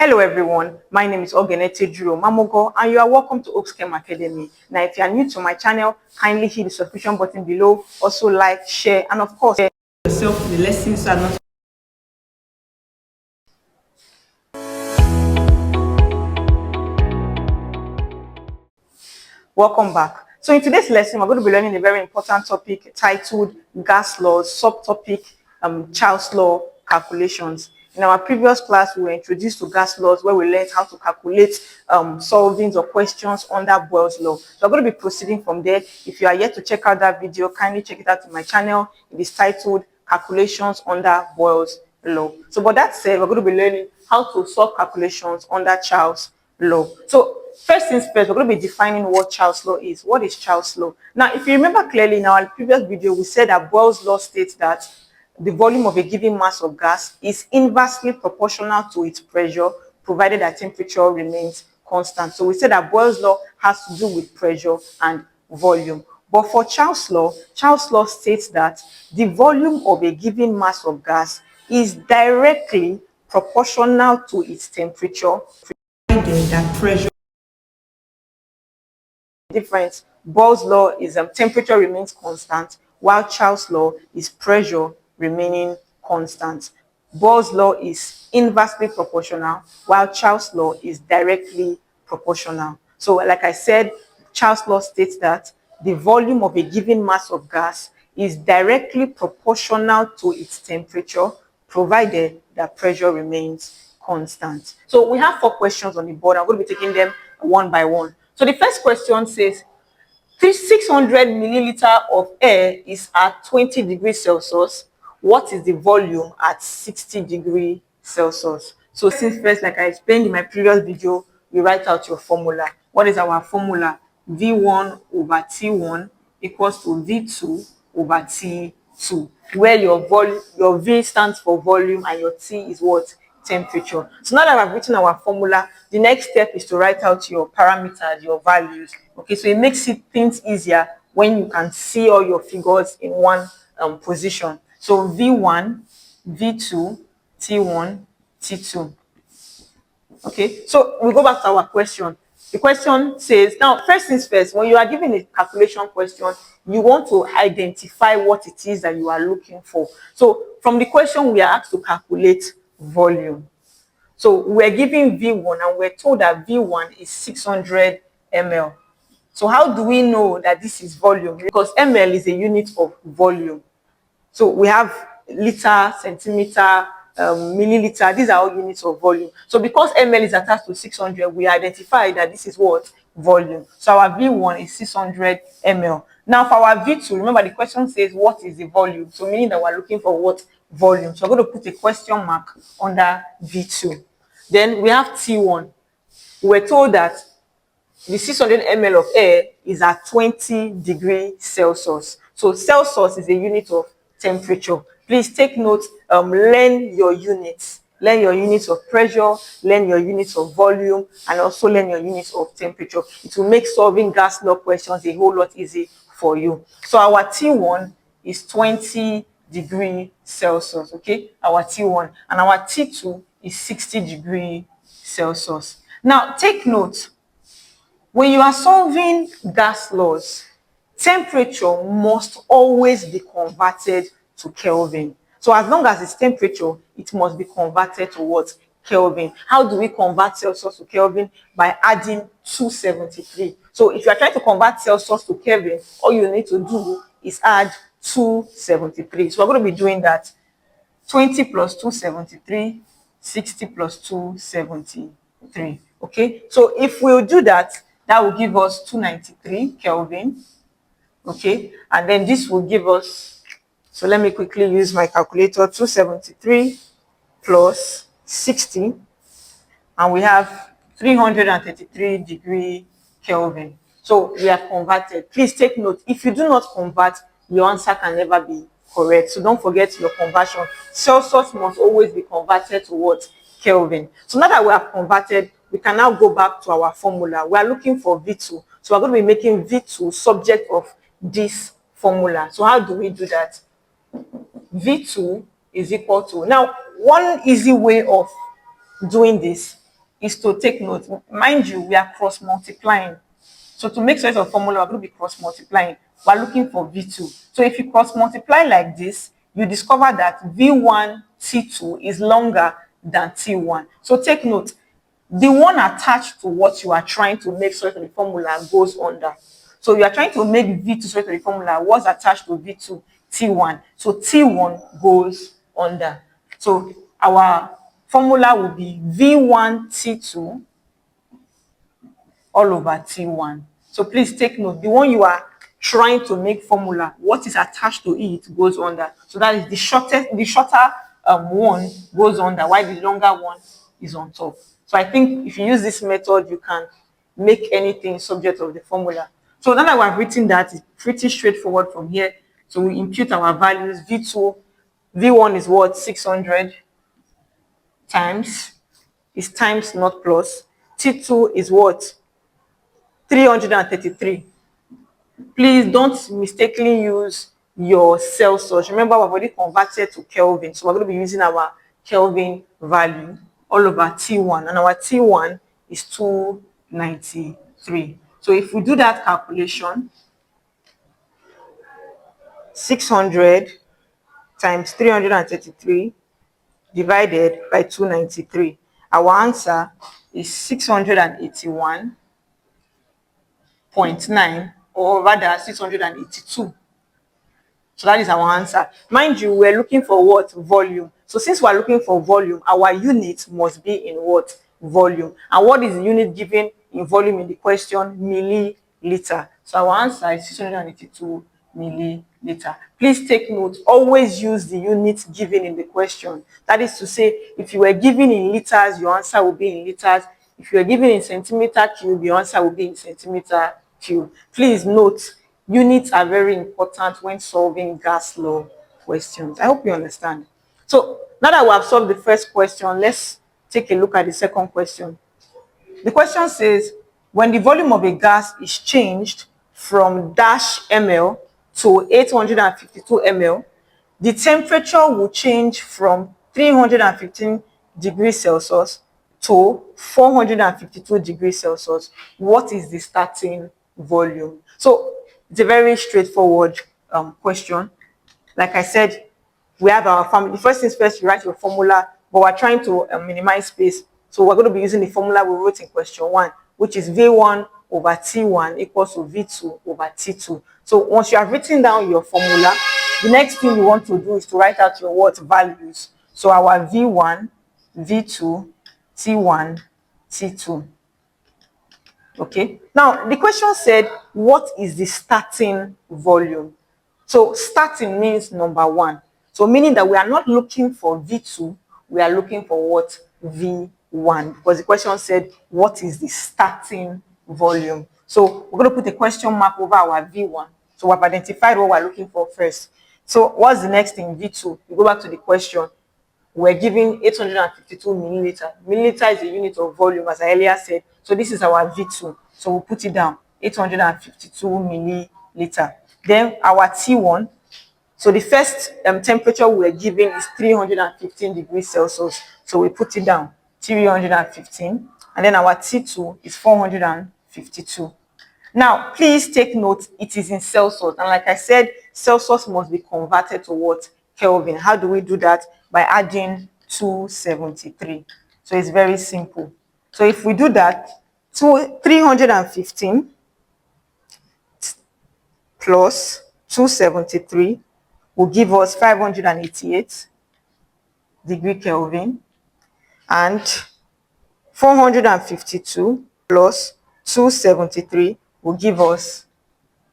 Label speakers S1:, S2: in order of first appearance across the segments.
S1: Hello everyone, my name is Ogenete Juro Mamogo and you are welcome to Oakscam Academy. Now if you are new to my channel, kindly hit the subscription button below, also like, share and of course share yourself the lessons are not. Welcome back. So in today's lesson, we're going to be learning a very important topic titled gas laws, subtopic Child's law calculations. In our previous class, we were introduced to gas laws where we learned how to calculate solvings or questions under Boyle's law. So I'm going to be proceeding from there. If you are yet to check out that video, kindly check it out on my channel. It is titled Calculations under Boyle's law. So but that said, we're going to be learning how to solve calculations under Charles' law. So first things first, we're going to be defining what Charles' law is. What is Charles' law? Now, if you remember clearly in our previous video, we said that Boyle's law states that the volume of a given mass of gas is inversely proportional to its pressure, provided that temperature remains constant. So we said that Boyle's law has to do with pressure and volume. But for Charles' law states that the volume of a given mass of gas is directly proportional to its temperature, provided that pressure difference. Boyle's law is temperature remains constant, while Charles' law is pressure remaining constant. Boyle's law is inversely proportional, while Charles' law is directly proportional. So like I said, Charles' law states that the volume of a given mass of gas is directly proportional to its temperature, provided that pressure remains constant. So we have 4 questions on the board. I'm going to be taking them one by one. So the first question says, 600 milliliter of air is at 20 degrees Celsius. What is the volume at 60 degrees Celsius? So since first, like I explained in my previous video, you write out your formula. What is our formula? V1 over T1 equals to V2 over T2, where your V stands for volume and your T is what? Temperature. So now that I've written our formula, the next step is to write out your parameters, your values. Okay, so it makes things easier when you can see all your figures in one position. So V1, V2, T1, T2. Okay, so we go back to our question. The question says, now first things first, when you are given a calculation question, you want to identify what it is that you are looking for. So from the question, we are asked to calculate volume. So we're given V1 and we're told that V1 is 600 ml. So how do we know that this is volume? Because ml is a unit of volume. So we have liter, centimeter, milliliter. These are all units of volume. So because ml is attached to 600, we identify that this is what? Volume. So our V1 is 600 ml. Now for our V2, remember the question says what is the volume? So meaning that we're looking for what? Volume. So I'm going to put a question mark under V2. Then we have T1. We're told that the 600 ml of air is at 20 degrees Celsius. So Celsius is a unit of temperature. Please take note, learn your units. Learn your units of pressure, learn your units of volume, and also learn your units of temperature. It will make solving gas law questions a whole lot easier for you. So our T1 is 20 degrees Celsius, okay? Our T1. And our T2 is 60 degrees Celsius. Now, take note, when you are solving gas laws, temperature must always be converted to Kelvin. So as long as it's temperature, it must be converted to what? Kelvin. How do we convert Celsius to Kelvin? By adding 273. So if you are trying to convert Celsius to Kelvin, all you need to do is add 273. So we're going to be doing that. 20 plus 273, 60 plus 273. Okay, so if we'll do that, that will give us 293 Kelvin. Okay, and then this will give us, so let me quickly use my calculator, 273 plus 60, and we have 333 degree Kelvin. So we have converted. Please take note, if you do not convert, your answer can never be correct. So don't forget your conversion. Celsius must always be converted to what? Kelvin. So now that we have converted, we can now go back to our formula. We are looking for V2. So we're going to be making V2 subject of this formula. So how do we do that? V2 is equal to, now one easy way of doing this is to take note. Mind you, we are cross multiplying. So to make sense of formula, we're going to be cross multiplying. We're looking for V2. So if you cross multiply like this, you discover that V1 T2 is longer than T1. So take note, the one attached to what you are trying to make sort of the formula goes under. So you are trying to make V2 sort of the formula was attached to V2 T1. So T1 goes under. So our formula will be V1 T2 all over T1. So please take note, the one you are trying to make formula, what is attached to it goes under. So that is the shorter one goes under, while the longer one is on top. So I think if you use this method, you can make anything subject of the formula. So now that we have written that, it's pretty straightforward from here. So we impute our values. V2, V1 is what? 600 times, is times not plus. T2 is what? 333. Please don't mistakenly use your Celsius. Remember, we've already converted to Kelvin, so we're going to be using our Kelvin value all over T1, and our T1 is 293. So if we do that calculation, 600 times 333 divided by 293, our answer is 681.9, or rather 682. So that is our answer. Mind you, we're looking for what? Volume. So since we're looking for volume, our unit must be in what? Volume. And what is the unit given in volume in the question? Milliliter. So our answer is 682 milliliter. Please take note, always use the unit given in the question. That is to say, if you were given in liters, your answer will be in liters. If you were given in centimeter cube, your answer will be in centimeter cube. Please note, units are very important when solving gas law questions. I hope you understand. So now that we have solved the first question, let's take a look at the second question. The question says, when the volume of a gas is changed from dash ml to 852 ml, the temperature will change from 315 degrees Celsius to 452 degrees Celsius. What is the starting volume? So it's a very straightforward question. Like I said, we have our formula. The first things first, you write your formula, but we're trying to minimize space. So we're going to be using the formula we wrote in question 1, which is V1 over T1 equals to V2 over T2. So once you have written down your formula, the next thing you want to do is to write out your what values. So our V1, V2, T1, T2. Okay. Now, the question said, what is the starting volume? So starting means number 1. So meaning that we are not looking for V2, we are looking for what? V1. Because the question said, what is the starting volume? So we're going to put a question mark over our V1. So we've identified what we're looking for first. So what's the next thing? V2. You go back to the question. We're given 852 milliliter. Milliliter is a unit of volume, as I earlier said. So this is our V2. So we'll put it down, 852 milliliter. Then our T1. So the first temperature we're given is 315 degrees Celsius. So we put it down, 315. And then our T2 is 452. Now, please take note, it is in Celsius. And like I said, Celsius must be converted to what? Kelvin. How do we do that? By adding 273. So it's very simple. So if we do that, 315 plus 273 will give us 588 degree Kelvin, and 452 plus 273 will give us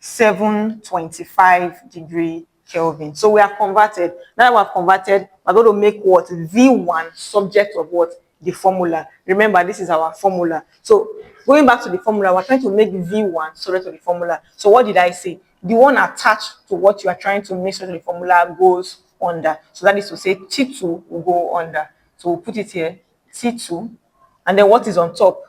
S1: 725 degree Kelvin. So we are converted. Now we are converted, we're going to make what? V1 subject of what? The formula. Remember, this is our formula. So going back to the formula, we're trying to make V1 subject of the formula. So what did I say? The one attached to what you are trying to make subject of the formula goes under. So that is to say T2 will go under. So we'll put it here, T2. And then what is on top?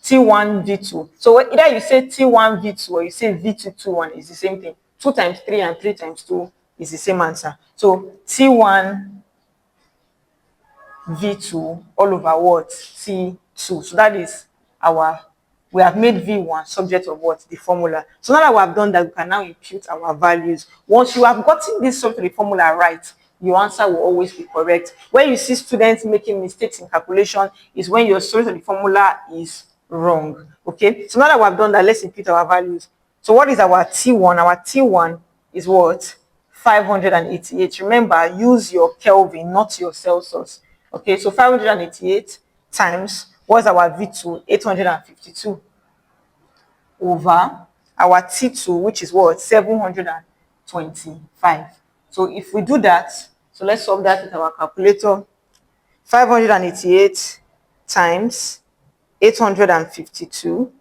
S1: T1 V2. So either you say T1 V2 or you say V2 T1 is the same thing. 2 times 3 and 3 times 2 is the same answer. So T1 V2 all over what? T2. V2. So that is we have made V1 subject of what? The formula. So now that we have done that, we can now impute our values. Once you have gotten this subject of the formula right, your answer will always be correct. When you see students making mistakes in calculation is when your solution of the formula is wrong. Okay, so now that we have done that, let's impute our values. So what is our T1? Our T1 is what? 588. Remember, use your Kelvin, not your Celsius. Okay, so 588 times, what's our V2? 852 over our T2, which is what? 725. So if we do that, so let's solve that with our calculator. 588 times 852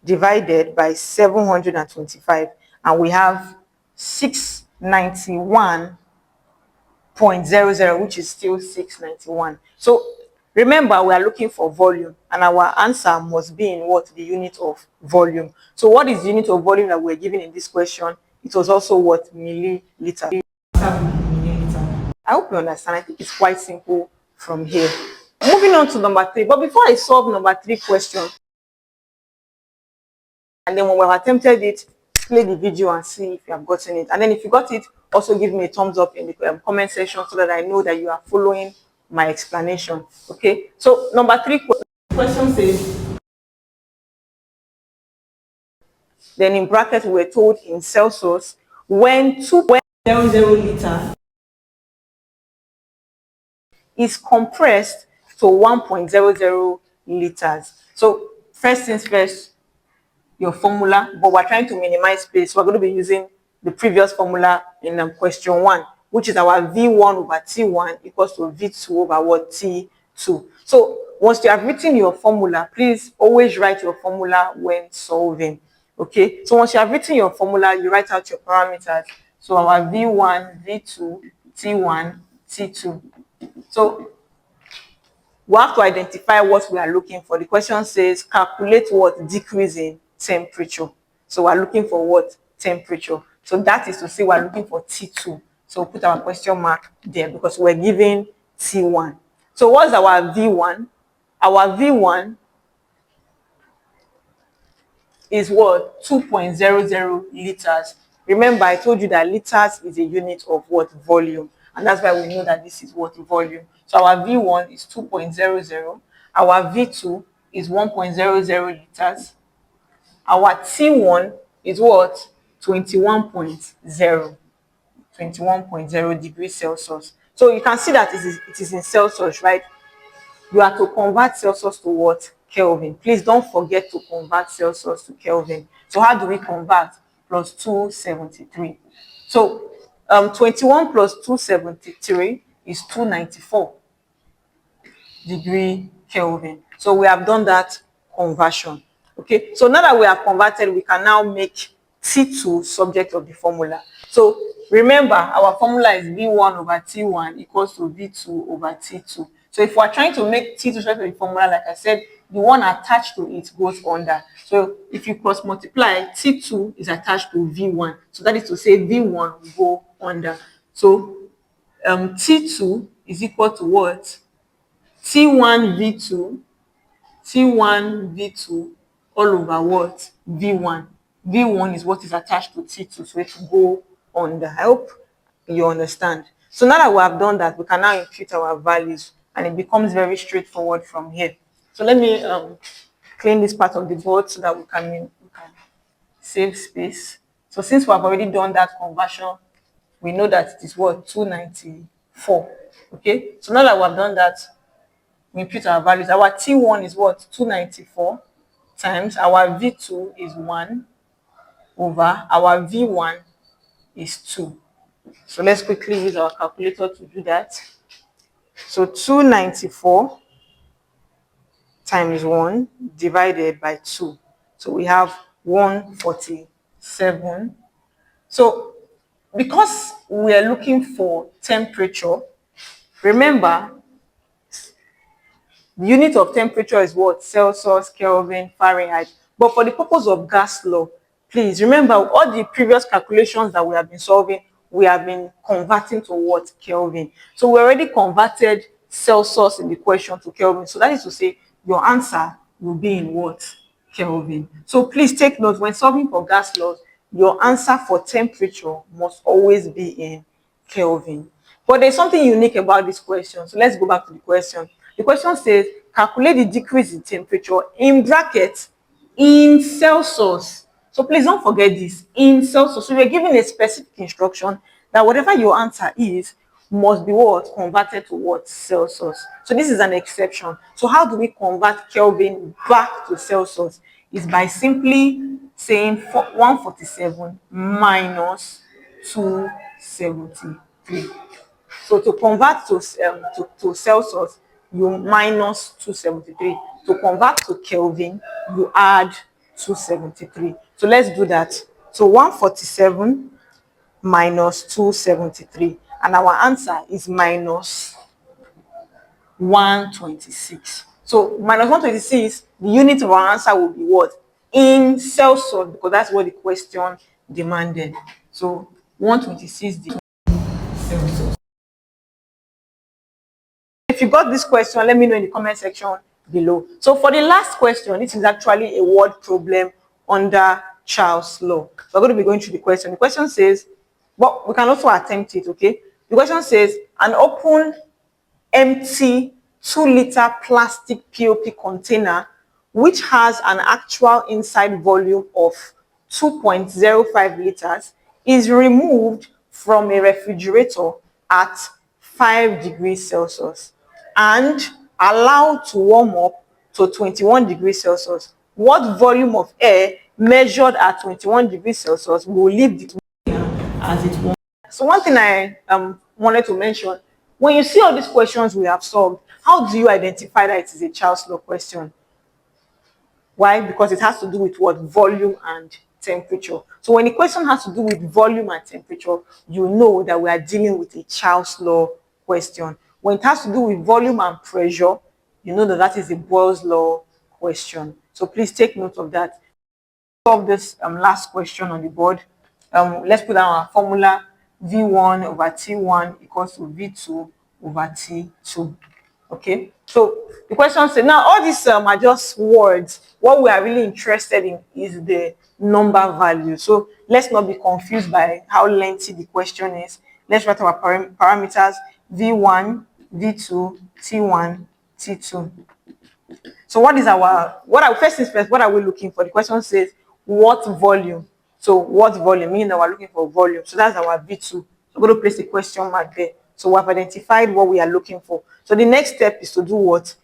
S1: divided by 725, and we have 691.00, which is still 691. So remember, we are looking for volume, and our answer must be in what? The unit of volume. So what is the unit of volume that we're given in this question? It was also what? Milliliter. I hope you understand. I think it's quite simple from here. Moving on to number 3. But before I solve number 3 question, and then when we've attempted it, play the video and see if you have gotten it. And then if you got it, also give me a thumbs up in the comment section so that I know that you are following my explanation. Okay, so number 3 question says, then in brackets we were told in Celsius, when 2.00 liter is compressed to 1.00 liters. So first things first, your formula, but we're trying to minimize space. So we're going to be using the previous formula in question 1, which is our V1 over T1 equals to V2 over what? T2. So once you have written your formula, please always write your formula when solving. Okay, so once you have written your formula, you write out your parameters. So our V1, V2, T1, T2. So we have to identify what we are looking for. The question says calculate what? Decrease in temperature. So we're looking for what? Temperature. So that is to say we're looking for T2. So we'll put our question mark there because we're given T1. So what's our V1? Our V1 is what? 2.00 liters. Remember, I told you that liters is a unit of what? Volume. And that's why we know that this is what? Volume. So our V1 is 2.00. Our V2 is 1.00 liters. Our T1 is what? 21.0. 21.0 degrees Celsius. So you can see that it is in Celsius, right? You are to convert Celsius to what? Kelvin. Please don't forget to convert Celsius to Kelvin. So how do we convert? Plus 273. So 21 plus 273 is 294 degree Kelvin. So we have done that conversion. Okay, so now that we have converted, we can now make T2 subject of the formula. So remember, our formula is V1 over T1 equals to V2 over T2. So if we're trying to make T2 subject of the formula, like I said, the one attached to it goes under. So if you cross multiply, T2 is attached to V1. So that is to say V1 will go under. So T2 is equal to what? T1 V2, T1 V2 all over what? V1. V1 is what is attached to T2, so it will go under. I hope you understand. So now that we have done that, we can now impute our values, and it becomes very straightforward from here. So let me clean this part of the board so that we can save space. So since we have already done that conversion, we know that it is what? 294. Okay, so now that we have done that, we impute our values. Our T1 is what? 294 times our V2 is 1 over our V1 is 2. So let's quickly use our calculator to do that. So 294 times 1 divided by 2. So we have 147. So because we are looking for temperature, remember, the unit of temperature is what? Celsius, Kelvin, Fahrenheit. But for the purpose of gas law, please remember all the previous calculations that we have been solving, we have been converting to what? Kelvin. So we already converted Celsius in the question to Kelvin. So that is to say your answer will be in what? Kelvin. So please take note, when solving for gas laws, your answer for temperature must always be in Kelvin. But there's something unique about this question. So let's go back to the question. The question says, calculate the decrease in temperature in brackets in Celsius. So please don't forget this, in Celsius. So you're given a specific instruction that whatever your answer is must be what? Converted to what? Celsius. So this is an exception. So how do we convert Kelvin back to Celsius? Is by simply saying 147 minus 273. So to convert to Celsius, you minus 273. To convert to Kelvin, you add 273. So let's do that. So 147 minus 273. And our answer is minus 126. So minus 126, the unit of our answer will be what? In Celsius, because that's what the question demanded. So 126 Celsius. If you got this question, let me know in the comment section below. So for the last question, this is actually a word problem under Charles' law. So we're going to be going through the question. The question says, but we can also attempt it, okay? The question says, an open, empty 2-liter plastic POP container which has an actual inside volume of 2.05 liters is removed from a refrigerator at 5 degrees Celsius and allowed to warm up to 21 degrees Celsius. What volume of air measured at 21 degrees Celsius will leave the as it warms? So one thing I wanted to mention, when you see all these questions we have solved, how do you identify that it is a Charles law question? Why? Because it has to do with what? Volume and temperature. So when the question has to do with volume and temperature, you know that we are dealing with a Charles law question. When it has to do with volume and pressure, you know that that is a Boyle's law question. So please take note of that. Solve this last question on the board. Let's put down our formula. V1 over T1 equals to V2 over T2. Okay, so the question says, now all these are just words. What we are really interested in is the number value. So let's not be confused by how lengthy the question is. Let's write our parameters: V1, V2, T1, T2. So what is our, first things first, what are we looking for? The question says, what volume? So what volume? Meaning that we're looking for volume. So that's our V2. So I'm going to place a question mark there. So we have identified what we are looking for. So the next step is to do what?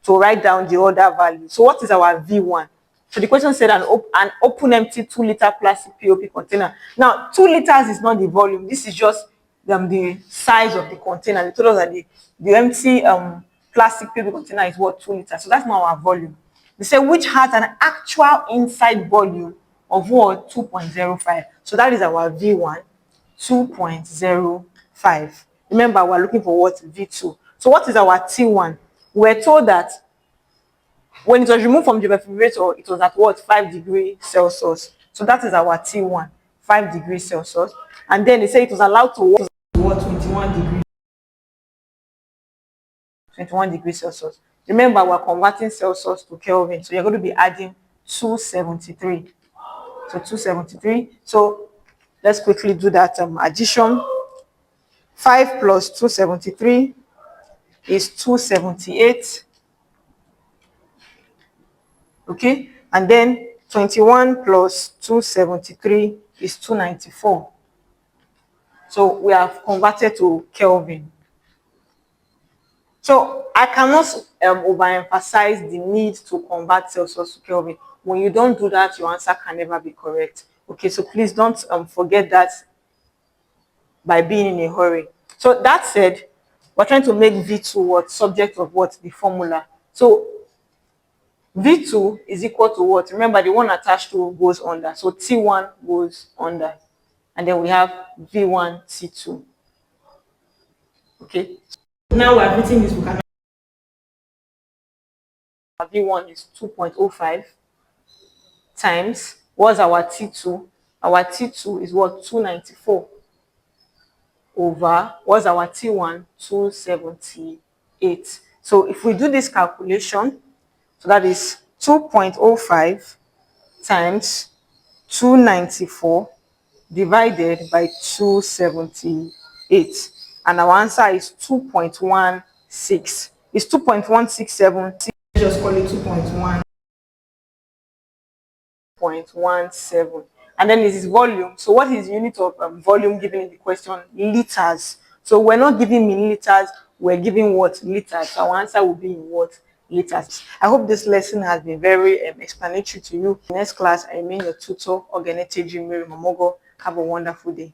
S1: To write down the other value. So what is our V1? So the question said an open empty 2-liter plastic POP container. Now 2 liters is not the volume. This is just the size of the container. They told us that the empty plastic POP container is what? 2 liters. So that's not our volume. They say which has an actual inside volume of what? 2.05. So that is our V1, 2.05. Remember, we're looking for what? V2. So what is our T1? We're told that when it was removed from the refrigerator, it was at what? 5 degrees Celsius. So that is our T1, 5 degrees Celsius. And then they say it was allowed to what? 21 degrees Celsius. Remember, we're converting Celsius to Kelvin. So you're going to be adding 273. So 273. So let's quickly do that addition. 5 plus 273 is 278. Okay, and then 21 plus 273 is 294. So we have converted to Kelvin. So I cannot overemphasize the need to convert Celsius to Kelvin. When you don't do that, your answer can never be correct. Okay, so please don't forget that by being in a hurry. So that said, we're trying to make V2 what? Subject of what? The formula. So V2 is equal to what? Remember, the one attached to goes under. So T1 goes under. And then we have V1, T2. Okay. Now we are written this, we can V1 is 2.05 times, what's our T2? Our T2 is what? 294 over, what's our T1? 278. So if we do this calculation, So that is 2.05 times 294 divided by 278. And our answer is 2.16. It's 2.167. Let's just call it 2.17. And then this is volume. So what is the unit of volume given in the question? Liters. So we're not giving milliliters, we're giving what? Liters. So our answer will be in what? Liters. I hope this lesson has been very explanatory to you. Next class, I remain your tutor, Ogeneteji Mary Momogo. Have a wonderful day.